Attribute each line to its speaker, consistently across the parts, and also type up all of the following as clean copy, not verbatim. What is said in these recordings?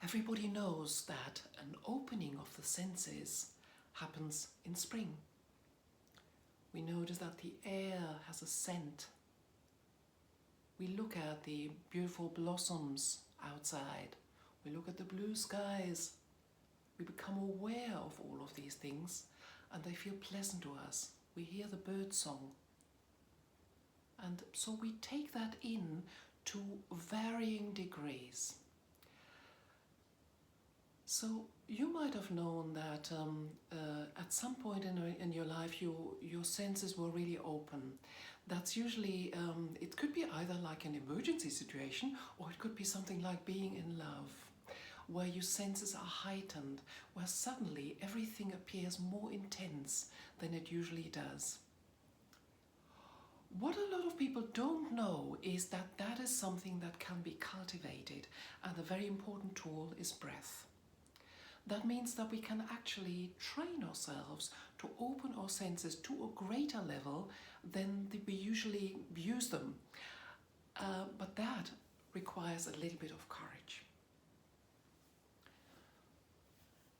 Speaker 1: Everybody knows that an opening of the senses happens in spring. We notice that the air has a scent. We look at the beautiful blossoms outside. We look at the blue skies. We become aware of all of these things and they feel pleasant to us. We hear the bird song. And so we take that in to varying degrees. So you might have known that at some point in your life your senses were really open. That's usually, it could be either like an emergency situation or it could be something like being in love, where your senses are heightened, where suddenly everything appears more intense than it usually does. What a lot of people don't know is that that is something that can be cultivated, and a very important tool is breath. That means that we can actually train ourselves to open our senses to a greater level than we usually use them. But that requires a little bit of courage.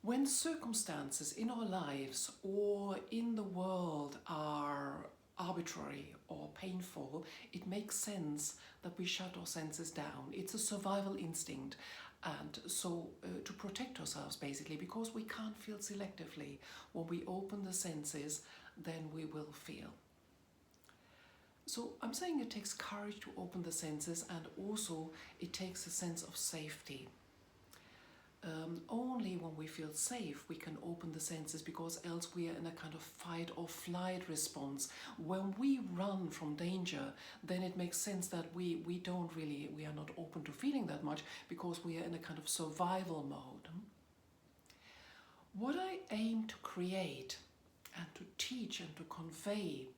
Speaker 1: When circumstances in our lives or in the world are arbitrary or painful, it makes sense that we shut our senses down. It's a survival instinct. And so to protect ourselves basically, because we can't feel selectively. When we open the senses, then we will feel. So I'm saying it takes courage to open the senses, and also it takes a sense of safety. Only when we feel safe we can open the senses, because else we are in a kind of fight or flight response. When we run from danger, then it makes sense that we are not open to feeling that much, because we are in a kind of survival mode. What I aim to create and to teach and to convey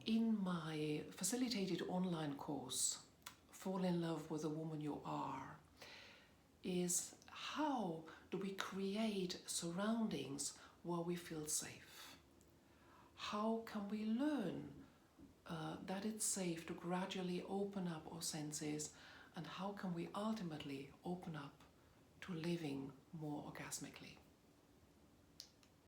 Speaker 1: in my facilitated online course, Fall in Love with the Woman You Are, is how do we create surroundings where we feel safe? How can we learn that it's safe to gradually open up our senses, and how can we ultimately open up to living more orgasmically?